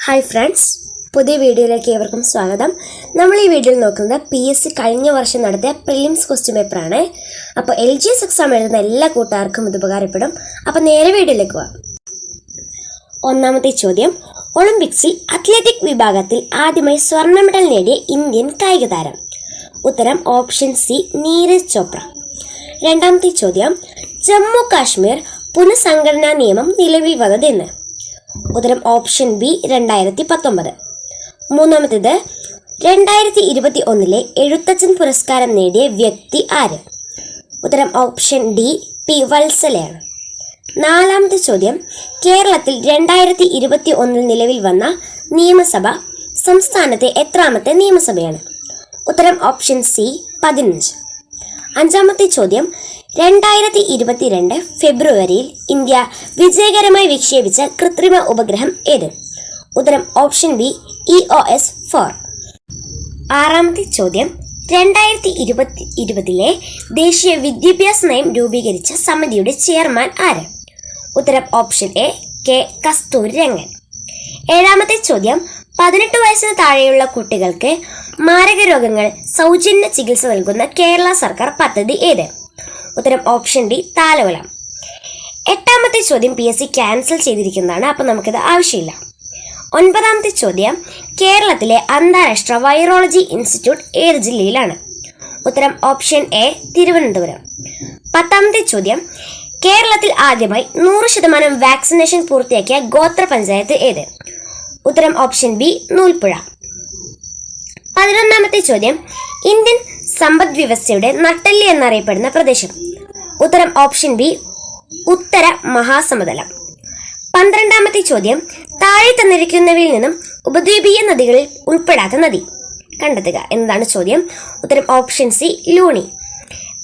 Hi friends, പുതിയ വീഡിയോയിലേക്ക് ഏവർക്കും സ്വാഗതം. നമ്മൾ ഈ വീഡിയോയിൽ നോക്കുന്നത് PSC കഴിഞ്ഞ വർഷം നടത്തിയ പ്രിലിംസ് ക്വസ്റ്റ്യൻ പേപ്പറാണ്. അപ്പോൾ LGS എക്സാം എഴുതുന്ന എല്ലാ കൂട്ടുകാർക്കും ഇത് ഉപകാരപ്പെടും. അപ്പോൾ നേരെ വീഡിയോയിലേക്ക് പോകാം. ഒന്നാമത്തെ ചോദ്യം, ഒളിമ്പിക്സിൽ അത്ലറ്റിക് വിഭാഗത്തിൽ ആദ്യമായി സ്വർണ്ണ മെഡൽ നേടിയ ഇന്ത്യൻ കായിക താരം? ഉത്തരം ഓപ്ഷൻ സി, നീരജ് ചോപ്ര. രണ്ടാമത്തെ ചോദ്യം, ജമ്മു കാശ്മീർ പുനഃസംഘടനാ നിയമം നിലവിൽ വന്നതെന്ന്? ഉത്തരം ഓപ്ഷൻ ബി, 2019. മൂന്നാമത്തേത്, 2021 എഴുത്തച്ഛൻ പുരസ്കാരം നേടിയ വ്യക്തി ആര്? ഉത്തരം ഓപ്ഷൻ ഡി, പി വത്സലയാണ്. നാലാമത്തെ ചോദ്യം, കേരളത്തിൽ 2021 നിലവിൽ വന്ന നിയമസഭ സംസ്ഥാനത്തെ എത്രാമത്തെ നിയമസഭയാണ്? ഉത്തരം ഓപ്ഷൻ സി, 15. അഞ്ചാമത്തെ ചോദ്യം, 2022 ഫെബ്രുവരിയിൽ ഇന്ത്യ വിജയകരമായി വിക്ഷേപിച്ച കൃത്രിമ ഉപഗ്രഹം ഏത്? ഉത്തരം ഓപ്ഷൻ ബി, EOS 4. ആറാമത്തെ ചോദ്യം, 2020 ദേശീയ വിദ്യാഭ്യാസ നയം രൂപീകരിച്ച സമിതിയുടെ ചെയർമാൻ ആര്? ഉത്തരം ഓപ്ഷൻ എ, കെ കസ്തൂരിരംഗൻ. ഏഴാമത്തെ ചോദ്യം, 18 വയസ്സിന് താഴെയുള്ള കുട്ടികൾക്ക് മാരക രോഗങ്ങൾ സൗജന്യ ചികിത്സ നൽകുന്ന കേരള സർക്കാർ പദ്ധതി ഏത്? ഉത്തരം ഓപ്ഷൻ ഡി, താലോലം. എട്ടാമത്തെ ചോദ്യം PSC ക്യാൻസൽ ചെയ്തിരിക്കുന്നതാണ്, അപ്പോൾ നമുക്കിത് ആവശ്യമില്ല. ഒൻപതാമത്തെ ചോദ്യം, കേരളത്തിലെ അന്താരാഷ്ട്ര വൈറോളജി ഇൻസ്റ്റിറ്റ്യൂട്ട് ഏത് ജില്ലയിലാണ്? ഉത്തരം ഓപ്ഷൻ എ, തിരുവനന്തപുരം. പത്താമത്തെ ചോദ്യം, കേരളത്തിൽ ആദ്യമായി 100% വാക്സിനേഷൻ പൂർത്തിയാക്കിയ ഗോത്ര പഞ്ചായത്ത് ഏത്? ഉത്തരം ഓപ്ഷൻ ബി, നൂൽപ്പുഴ. 11ാമത്തെ ചോദ്യം, ഇന്ത്യൻ സമ്പദ് വ്യവസ്ഥയുടെ നട്ടെല്ല് എന്നറിയപ്പെടുന്ന പ്രദേശം? ഉത്തരം ഓപ്ഷൻ ബി, ഉത്തര മഹാസമതലം. 12ാമത്തെ ചോദ്യം, താഴെ തന്നിരിക്കുന്നവയിൽ നിന്നും ഉപദ്വീപീയ നദികളിൽ ഉൾപ്പെടാത്ത നദി കണ്ടെത്തുക എന്നതാണ് ചോദ്യം. ഉത്തരം ഓപ്ഷൻ സി, ലൂണി.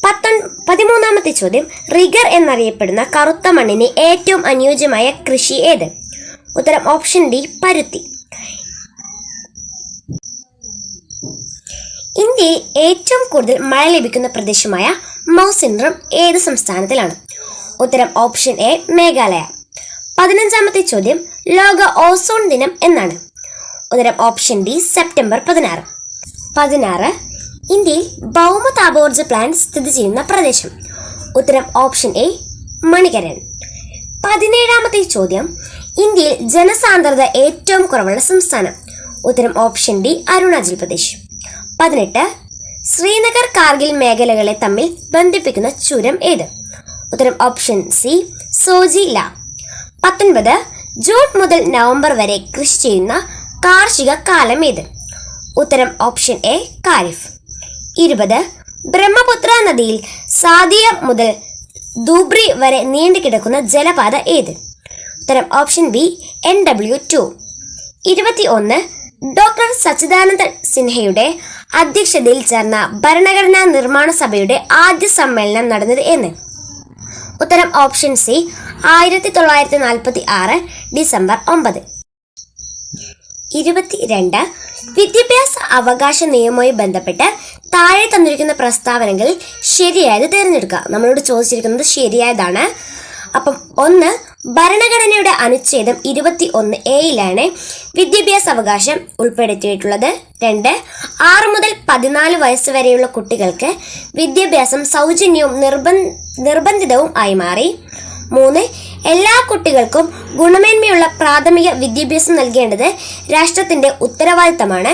13ാമത്തെ ചോദ്യം, റിഗർ എന്നറിയപ്പെടുന്ന കറുത്ത മണ്ണിന് ഏറ്റവും അനുയോജ്യമായ കൃഷി ഏത്? ഉത്തരം ഓപ്ഷൻ ഡി, പരുത്തി. ഇന്ത്യയിൽ ഏറ്റവും കൂടുതൽ മഴ ലഭിക്കുന്ന പ്രദേശമായ മൗസിൻഡ്രം ഏത് സംസ്ഥാനത്തിലാണ്? ഉത്തരം ഓപ്ഷൻ എ, മേഘാലയ. 15ാമത്തെ ചോദ്യം, ലോക ഓസോൺ ദിനം എന്നാണ്? ഉത്തരം ഓപ്ഷൻ ഡി, സെപ്റ്റംബർ 16. 16, ഇന്ത്യയിൽ ഭൗമ താപോർജ്ജ പ്ലാന്റ് സ്ഥിതി ചെയ്യുന്ന പ്രദേശം? ഉത്തരം ഓപ്ഷൻ എ, മണികരൻ. 17ാമത്തെ ചോദ്യം, ഇന്ത്യയിൽ ജനസാന്ദ്രത ഏറ്റവും കുറവുള്ള സംസ്ഥാനം? ഉത്തരം ഓപ്ഷൻ ഡി, അരുണാചൽ പ്രദേശ്. 18, ശ്രീനഗർ കാർഗിൽ മേഖലകളെ തമ്മിൽ ബന്ധിപ്പിക്കുന്ന ചുരം ഏത്? ഉത്തരം ഓപ്ഷൻ സി, സോജില. 19, ജൂൺ മുതൽ നവംബർ വരെ കൃഷി ചെയ്യുന്ന കാർഷിക കാലം ഏത്? ഉത്തരം ഓപ്ഷൻ എ, ഖാരിഫ്. 20, ബ്രഹ്മപുത്ര നദിയിൽ സാദിയ മുതൽ ധൂബ്രി വരെ നീണ്ടുകിടക്കുന്ന ജലപാത ഏത്? ഉത്തരം ഓപ്ഷൻ ബി, NW2. 21, ഡോക്ടർ സച്ചിദാനന്ദ സിൻഹയുടെ അധ്യക്ഷതയിൽ ചേർന്ന ഭരണഘടനാ നിർമ്മാണ സഭയുടെ ആദ്യ സമ്മേളനം നടന്നത് എന്ന്? ഉത്തരം ഓപ്ഷൻ സി, 1946 ഡിസംബർ 9. 22, വിദ്യാഭ്യാസ അവകാശ നിയമവുമായി ബന്ധപ്പെട്ട് താഴെ തന്നിരിക്കുന്ന പ്രസ്താവനകളിൽ ശരിയായത് തിരഞ്ഞെടുക്കുക. നമ്മളോട് ചോദിച്ചിരിക്കുന്നത് ശരിയായതാണ്. അപ്പം 1, ഭരണഘടനയുടെ അനുച്ഛേദം 21A വിദ്യാഭ്യാസ അവകാശം ഉൾപ്പെടുത്തിയിട്ടുള്ളത്. 2, 6 മുതൽ 14 വയസ്സ് വരെയുള്ള കുട്ടികൾക്ക് വിദ്യാഭ്യാസം സൗജന്യവും നിർബന്ധിതവും ആയി മാറി. 3, എല്ലാ കുട്ടികൾക്കും ഗുണമേന്മയുള്ള പ്രാഥമിക വിദ്യാഭ്യാസം നൽകേണ്ടത് രാഷ്ട്രത്തിന്റെ ഉത്തരവാദിത്തമാണ്.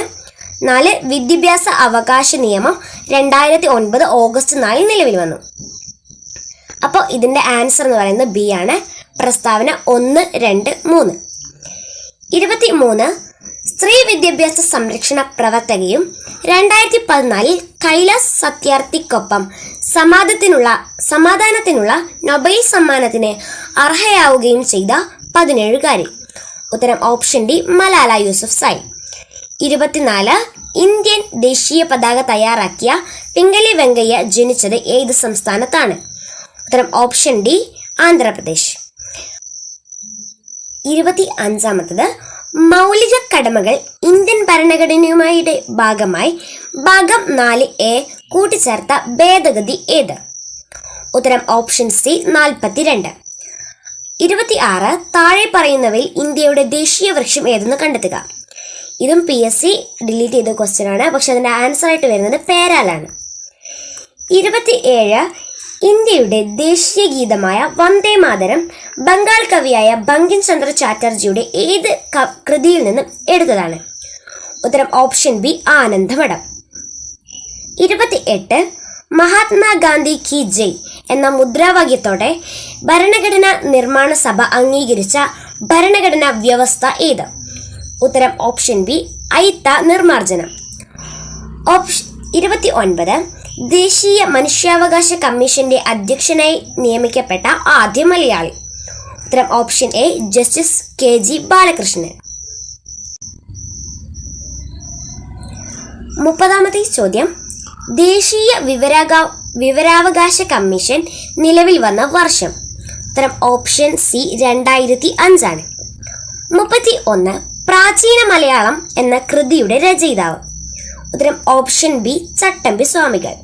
4, വിദ്യാഭ്യാസ അവകാശ നിയമം 2009 ഓഗസ്റ്റ് 4 നിലവിൽ വന്നു. അപ്പോൾ ഇതിന്റെ ആൻസർ എന്ന് പറയുന്നത് ബി ആണ്. പ്രസ്താവന 1, 2, 3. 23, സ്ത്രീ വിദ്യാഭ്യാസ സംരക്ഷണ പ്രവർത്തകയും 2014 കൈലാസ് സത്യാർത്ഥിക്കൊപ്പം സമാധാനത്തിനുള്ള നൊബേൽ സമ്മാനത്തിന് അർഹയാവുകയും ചെയ്ത 17കാരി? ഉത്തരം option D, Malala Yousafzai. 24, Indian ദേശീയ പതാക തയ്യാറാക്കിയ പിംഗലി വെങ്കയ്യ ജനിച്ചത് ഏത് സംസ്ഥാനത്താണ്? ഉത്തരം ഓപ്ഷൻ ഡി, ആന്ധ്രാപ്രദേശ്. 25ാമത്തത്, മൗലിക കടമകൾ ഇന്ത്യൻ ഭരണഘടനയുടെ ഭാഗമായി ഭാഗം 4A കൂട്ടിച്ചേർത്ത ഭേദഗതി ഏത്? ഉത്തരം ഓപ്ഷൻ സി, 42. 26 താഴെ പറയുന്നവയിൽ ഇന്ത്യയുടെ ദേശീയ വൃക്ഷം ഏതെന്ന് കണ്ടെത്തുക. ഇതും PSC ഡിലീറ്റ് ചെയ്ത ക്വസ്റ്റ്യൻ ആണ്, പക്ഷെ അതിൻ്റെ ആൻസർ ആയിട്ട് വരുന്നത് പേരാലാണ്. 27 ഇന്ത്യയുടെ ദേശീയ ഗീതമായ വന്ദേ മാതരം ബംഗാൾ കവിയായ ബങ്കിം ചന്ദ്ര ചാറ്റർജിയുടെ ഏത് കൃതിയിൽ നിന്നും എടുത്തതാണ്? ഉത്തരം ഓപ്ഷൻ ബി ആനന്ദമഠം. 28 മഹാത്മാഗാന്ധി കി ജയ് എന്ന മുദ്രാവാക്യത്തോടെ ഭരണഘടനാ നിർമ്മാണ സഭ അംഗീകരിച്ച ഭരണഘടനാ വ്യവസ്ഥ ഏത്? ഉത്തരം ഓപ്ഷൻ ബി ഐത്ത നിർമാർജനം. 29 ദേശീയ മനുഷ്യാവകാശ കമ്മീഷന്റെ അധ്യക്ഷനായി നിയമിക്കപ്പെട്ട ആദ്യ മലയാളി? ഉത്തരം option A justice KG Balakrishnan. 30ാമത്തെ ചോദ്യം, ദേശീയ വിവരാവകാശ കമ്മീഷൻ നിലവിൽ വന്ന വർഷം? ഉത്തരം ഓപ്ഷൻ സി 2005 ആണ്. 31 പ്രാചീന മലയാളം എന്ന കൃതിയുടെ രചയിതാവ്? ഉത്തരം ഓപ്ഷൻ ബി ചട്ടമ്പി സ്വാമികൾ.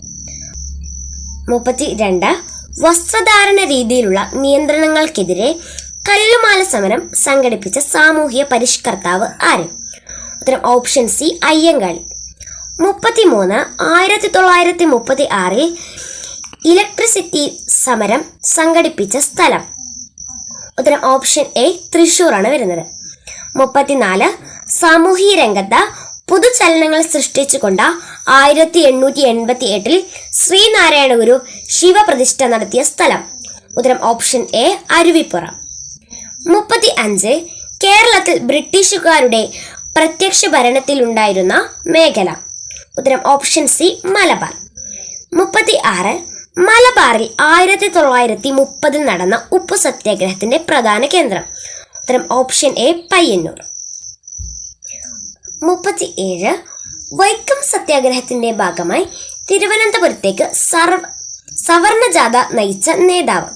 32 വസ്ത്രധാരണ രീതിയിലുള്ള നിയന്ത്രണങ്ങൾക്കെതിരെ കല്ലുമാല സമരം സംഘടിപ്പിച്ച സാമൂഹ്യ പരിഷ്കർത്താവ് ആര്? ഉത്തരം ഓപ്ഷൻ സി അയ്യങ്കാളി. 33 1936 ഇലക്ട്രിസിറ്റി സമരം സംഘടിപ്പിച്ച സ്ഥലം? ഉത്തരം ഓപ്ഷൻ എ തൃശ്ശൂർ ആണ് വരുന്നത്. 34 സാമൂഹിക രംഗത്ത് പുതുചലനങ്ങൾ സൃഷ്ടിച്ചുകൊണ്ട് 1888 ശ്രീനാരായണ ഗുരു ശിവപ്രതിഷ്ഠ നടത്തിയ സ്ഥലം? ഉത്തരം ഓപ്ഷൻ എ അരുവിപ്പുറം. 35 കേരളത്തിൽ ബ്രിട്ടീഷുകാരുടെ പ്രത്യക്ഷ ഭരണത്തിലുണ്ടായിരുന്ന മേഖല? ഉത്തരം ഓപ്ഷൻ സി മലബാർ. 36 മലബാറിൽ 1930 നടന്ന ഉപ്പു സത്യാഗ്രഹത്തിന്റെ പ്രധാന കേന്ദ്രം? ഉത്തരം ഓപ്ഷൻ എ പയ്യന്നൂർ. 37 വൈക്കം സത്യാഗ്രഹത്തിന്റെ ഭാഗമായി തിരുവനന്തപുരത്തേക്ക് സവർണജാഥ നയിച്ച നേതാവ്?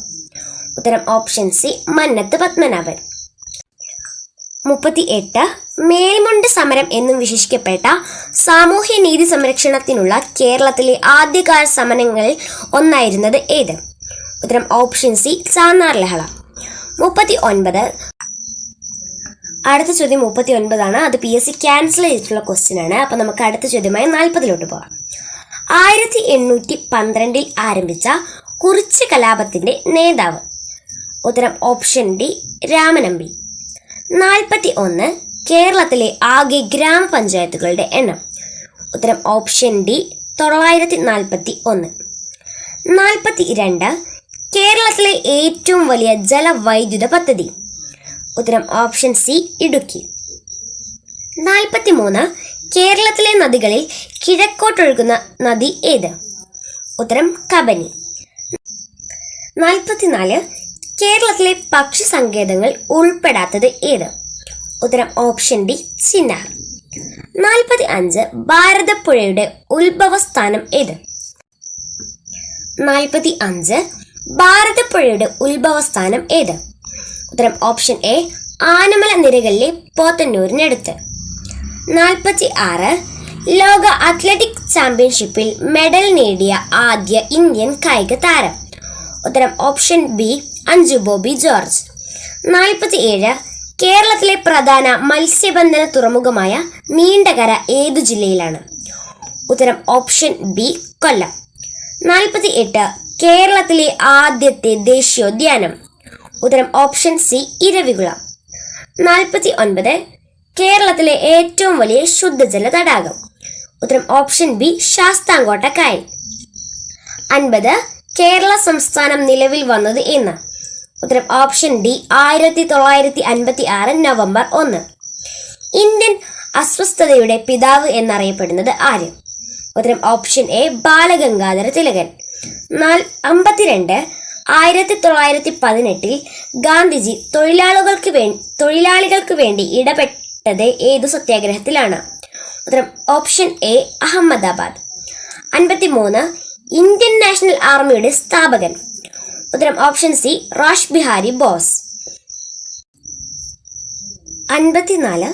ഉത്തരം ഓപ്ഷൻ സി മന്നത്ത് പത്മനാഭൻ. 38 മേൽമുണ്ട് സമരം എന്നും വിശേഷിക്കപ്പെട്ട സാമൂഹ്യ നീതി സംരക്ഷണത്തിനുള്ള കേരളത്തിലെ ആദ്യകാല സമരങ്ങളിൽ ഒന്നായിരുന്നത് ഏത്? ഉത്തരം ഓപ്ഷൻ സി ചാന്നാർ ലഹള. 39 അടുത്ത ചോദ്യം 39 ആണ്. അത് PSC ക്യാൻസൽ ചെയ്തിട്ടുള്ള ക്വസ്റ്റ്യൻ ആണ്. അപ്പം നമുക്ക് അടുത്ത ചോദ്യമായി 40 പോകാം. 1812 ആരംഭിച്ച കുറിച്യ കലാപത്തിന്റെ നേതാവ്? ഉത്തരം ഓപ്ഷൻ ഡി രാമനമ്പി. 41 കേരളത്തിലെ ആകെ ഗ്രാമപഞ്ചായത്തുകളുടെ എണ്ണം? ഉത്തരം ഓപ്ഷൻ ഡി 941. 42 കേരളത്തിലെ ഏറ്റവും വലിയ ജലവൈദ്യുത പദ്ധതി? ഉത്തരം ഓപ്ഷൻ സി ഇടുക്കി. 43 കേരളത്തിലെ നദികളിൽ കിഴക്കോട്ടൊഴുകുന്ന നദി ഏത്? ഉത്തരം കബനി. 44 കേരളത്തിലെ പക്ഷി സങ്കേതങ്ങൾ ഉൾപ്പെടാത്തത് ഏത്? ഉത്തരം ഓപ്ഷൻ ഡി ചിന്നാർ. 45 ഭാരതപ്പുഴയുടെ ഉത്ഭവസ്ഥാനം ഏത്? 45 ഭാരതപ്പുഴയുടെ ഉത്ഭവസ്ഥാനം ഏത്? ഉത്തരം ഓപ്ഷൻ എ ആനമല നിരകളിലെ പോത്തന്നൂരിനടുത്ത്. 46 ലോക അത്ലറ്റിക് ചാമ്പ്യൻഷിപ്പിൽ മെഡൽ നേടിയ ആദ്യ ഇന്ത്യൻ കായിക താരം? ഉത്തരം option B Anju Bobby George. 47 കേരളത്തിലെ പ്രധാന മത്സ്യബന്ധന തുറമുഖമായ നീണ്ടകര ഏതു ജില്ലയിലാണ്? ഉത്തരം ഓപ്ഷൻ ബി കൊല്ലം. 48 കേരളത്തിലെ ആദ്യത്തെ ദേശീയോദ്യാനം? ഉത്തരം ഓപ്ഷൻ സി ഇരവികുളം. 49 കേരളത്തിലെ ഏറ്റവും വലിയ ശുദ്ധജല തടാകം? ഉത്തരം ഓപ്ഷൻ ബി ശാസ്താംകോട്ട കായൽ. 50 കേരള സംസ്ഥാനം നിലവിൽ വന്നത് എന്ന്? ഉത്തരം ഓപ്ഷൻ ഡി 1956 നവംബർ 1. ഇന്ത്യൻ അസ്വസ്ഥതയുടെ പിതാവ് എന്നറിയപ്പെടുന്നത് ആര്? ഉത്തരം ഓപ്ഷൻ എ ബാലഗംഗാധര തിലകൻ. 52 1918 ഗാന്ധിജി തൊഴിലാളികൾക്ക് വേണ്ടി ഇടപെട്ടത് ഏതു സത്യാഗ്രഹത്തിലാണ്? ഉത്തരം option A Ahmedabad. 53 Indian national ആർമിയുടെ സ്ഥാപകൻ? ഉത്തരം option C rash Bihari boss. 54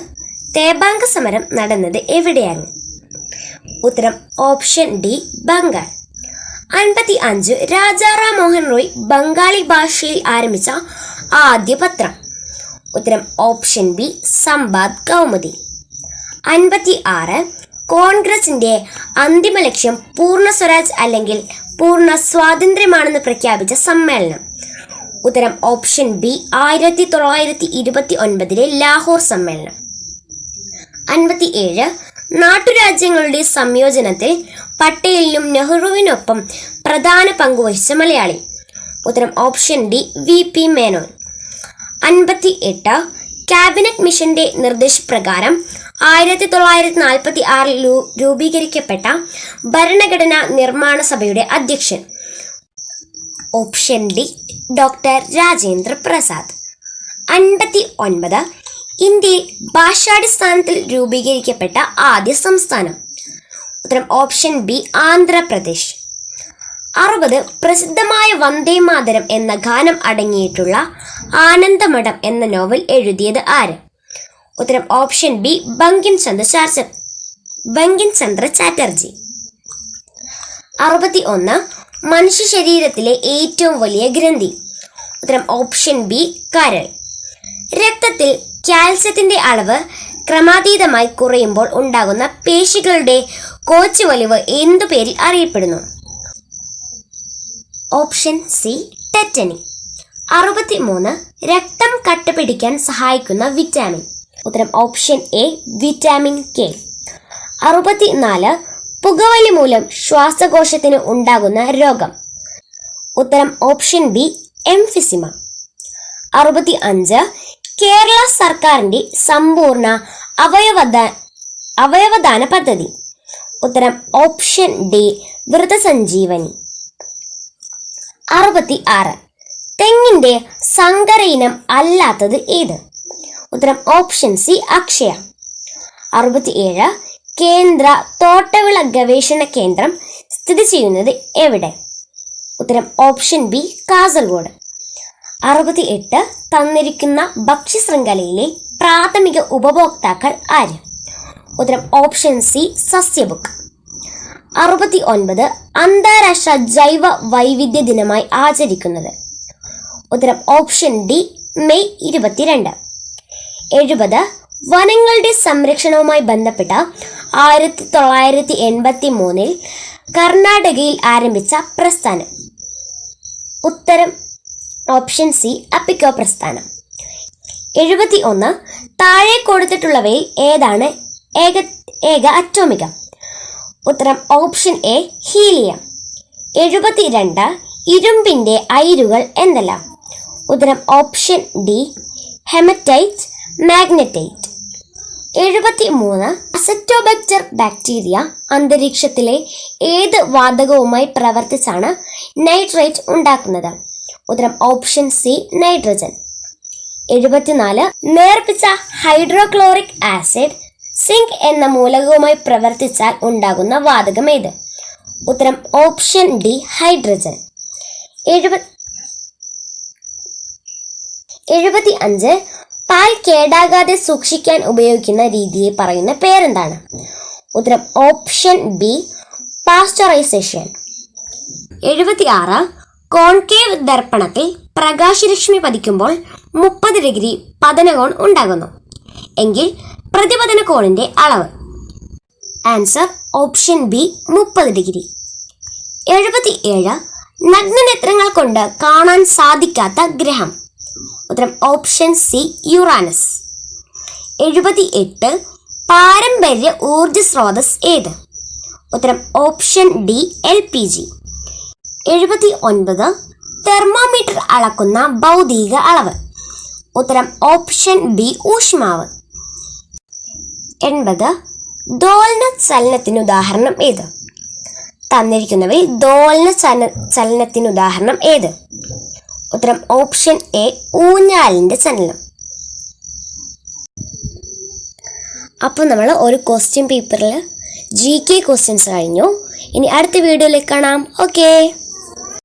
തേബാങ്ക സമരം നടന്നത് എവിടെയാണ്? ഉത്തരം ഓപ്ഷൻ ഡി ബംഗാൾ. 55 രാജാറാം മോഹൻ റോയ് ബംഗാളി ഭാഷയിൽ ആരംഭിച്ച ആദ്യ പത്രം? ഉത്തരം ഓപ്ഷൻ ബി സംബാദ് കൗമുദി. 56. കോൺഗ്രസിന്റെ അന്തിമ ലക്ഷ്യം പൂർണ്ണ സ്വരാജ് അല്ലെങ്കിൽ പൂർണ്ണ സ്വാതന്ത്ര്യമാണെന്ന് പ്രഖ്യാപിച്ച സമ്മേളനം? ഉത്തരം ഓപ്ഷൻ ബി 1929 ലാഹോർ സമ്മേളനം. 57. നാട്ടുരാജ്യങ്ങളുടെ സംയോജനത്തിൽ പട്ടേലിനും നെഹ്റുവിനൊപ്പം പ്രധാന പങ്കുവഹിച്ച മലയാളി? ഉത്തരം option D VP Menon. 58. Cabinet മിഷന്റെ നിർദ്ദേശപ്രകാരം 1946 രൂപീകരിക്കപ്പെട്ട ഭരണഘടനാ നിർമ്മാണ സഭയുടെ അധ്യക്ഷൻ? Option D doctor Rajendra Prasad. 59. ഇന്ത്യയിൽ ഭാഷാടിസ്ഥാനത്തിൽ രൂപീകരിക്കപ്പെട്ട ആദ്യ സംസ്ഥാനം? ഉത്തരം ഓപ്ഷൻ ബി ആന്ധ്രാപ്രദേശ്. 60. പ്രസിദ്ധമായ വന്ദേ മാതരം എന്ന ഗാനം അടങ്ങിയിട്ടുള്ള ആനന്ദമഠം എന്ന നോവൽ എഴുതിയത് ആര്? ഉത്തരം ഓപ്ഷൻ ബി ബങ്കിം ചന്ദ്ര ചാറ്റർജി. 61. മനുഷ്യ ശരീരത്തിലെ ഏറ്റവും വലിയ ഗ്രന്ഥി? ഉത്തരം ഓപ്ഷൻ ബി കരൾ. രക്തത്തിൽ കാൽസ്യത്തിന്റെ അളവ് ക്രമാതീതമായി കുറയുമ്പോൾ ഉണ്ടാകുന്ന പേശികളുടെ കോച്ചു വലിവ് എന്തു പേരിൽ അറിയപ്പെടുന്നു? Option C tetany. 63. രക്തം കട്ടപിടിക്കാൻ സഹായിക്കുന്ന വിറ്റാമിൻ? ഉത്തരം ഓപ്ഷൻ എ വിറ്റാമിൻ കെ. 64. പുകവലി മൂലം ശ്വാസകോശത്തിന് ഉണ്ടാകുന്ന രോഗം? ഉത്തരം ഓപ്ഷൻ ബി എംഫിസിമ. 65. കേരള സർക്കാരിന്റെ സമ്പൂർണ്ണ അവയവദാന പദ്ധതി? ഉത്തരം ഓപ്ഷൻ ഡി വ്രതസഞ്ജീവനി. 66. തെങ്ങിന്റെ സങ്കര ഇനം അല്ലാത്തത് ഏത്? ഉത്തരം ഓപ്ഷൻ സി അക്ഷയ. 67. കേന്ദ്ര തോട്ടവിള ഗവേഷണ കേന്ദ്രം സ്ഥിതി ചെയ്യുന്നത് എവിടെ? ഉത്തരം ഓപ്ഷൻ ബി കാസർഗോഡ്. 68. തന്നിരിക്കുന്ന ഭക്ഷ്യശൃംഖലയിലെ പ്രാഥമിക ഉപഭോക്താക്കൾ ആര്? ഉത്തരം ഓപ്ഷൻ സി സസ്യബുക്ക്. 69. അന്താരാഷ്ട്ര ജൈവ വൈവിധ്യ ദിനമായി ആചരിക്കുന്നത്? ഉത്തരം ഓപ്ഷൻ ഡി മെയ് 22. 70. വനങ്ങളുടെ സംരക്ഷണവുമായി ബന്ധപ്പെട്ട 1983 കർണാടകയിൽ ആരംഭിച്ച പ്രസ്ഥാനം? ഉത്തരം ഓപ്ഷൻ സി അപ്പിക്കോ പ്രസ്ഥാനം. 71. താഴെ കൊടുത്തിട്ടുള്ളവയിൽ ഏതാണ് ഏക അറ്റോമികം? ഉത്തരം ഓപ്ഷൻ എ ഹീലിയം. 72. ഇരുമ്പിന്റെ അയിരുകൾ എന്തെല്ലാം? ഉത്തരം option D haematite, magnetite. 73. Azotobacter bacteria അന്തരീക്ഷത്തിലെ ഏത് വാതകവുമായി പ്രവർത്തിച്ചാണ് നൈട്രേറ്റ് ഉണ്ടാക്കുന്നത്? ഉത്തരം ഓപ്ഷൻ സി നൈട്രജൻ. 74. നേർപ്പിച്ച ഹൈഡ്രോക്ലോറിക് ആസിഡ് സിങ്ക് എന്ന മൂലകവുമായി പ്രവർത്തിച്ചാൽ ഉണ്ടാകുന്ന വാതകം ഏത്? ഉത്തരം ഓപ്ഷൻ ഡി ഹൈഡ്രജൻ. 75. പാൽ കേടാകാതെ സൂക്ഷിക്കാൻ ഉപയോഗിക്കുന്ന രീതിയെ പറയുന്ന പേരെന്താണ്? ഉത്തരം ഓപ്ഷൻ ബി പാസ്ചറൈസേഷൻ. 76. കോൺകേവ് ദർപ്പണത്തിൽ പ്രകാശരശ്മി പതിക്കുമ്പോൾ 30 ഡിഗ്രി പതനകോൺ ഉണ്ടാകുന്നു എങ്കിൽ പ്രതിപതന കോണിന്റെ അളവ്? Answer option B 30 degree. 77. നഗ്നനേത്രങ്ങൾ കൊണ്ട് കാണാൻ സാധിക്കാത്ത ഗ്രഹം? ഉത്തരം ഓപ്ഷൻ സി യുറാനസ്. 78. പാരമ്പര്യ ഊർജ സ്രോതസ് ഏത്? ഉത്തരം ഓപ്ഷൻ ഡി LPG. 79. തെർമോമീറ്റർ അളക്കുന്ന ഭൗതിക അളവ്? ഉത്തരം ഓപ്ഷൻ ബി ഊഷ്മാവ്. 80. ദോലന ചലനത്തിനുദാഹരണം ഏത്? തന്നിരിക്കുന്നവയിൽ ദോലന ചലനത്തിനുദാഹരണം ഏത്? ഉത്തരം ഓപ്ഷൻ എ ഊഞ്ഞാലിന്റെ ചലനം. അപ്പോൾ നമ്മൾ ഒരു ക്വസ്റ്റ്യൻ പേപ്പറിൽ GK ക്വസ്റ്റ്യൻസ് കഴിഞ്ഞു. ഇനി അടുത്ത വീഡിയോയിലേക്ക് കാണാം. ഓക്കേ.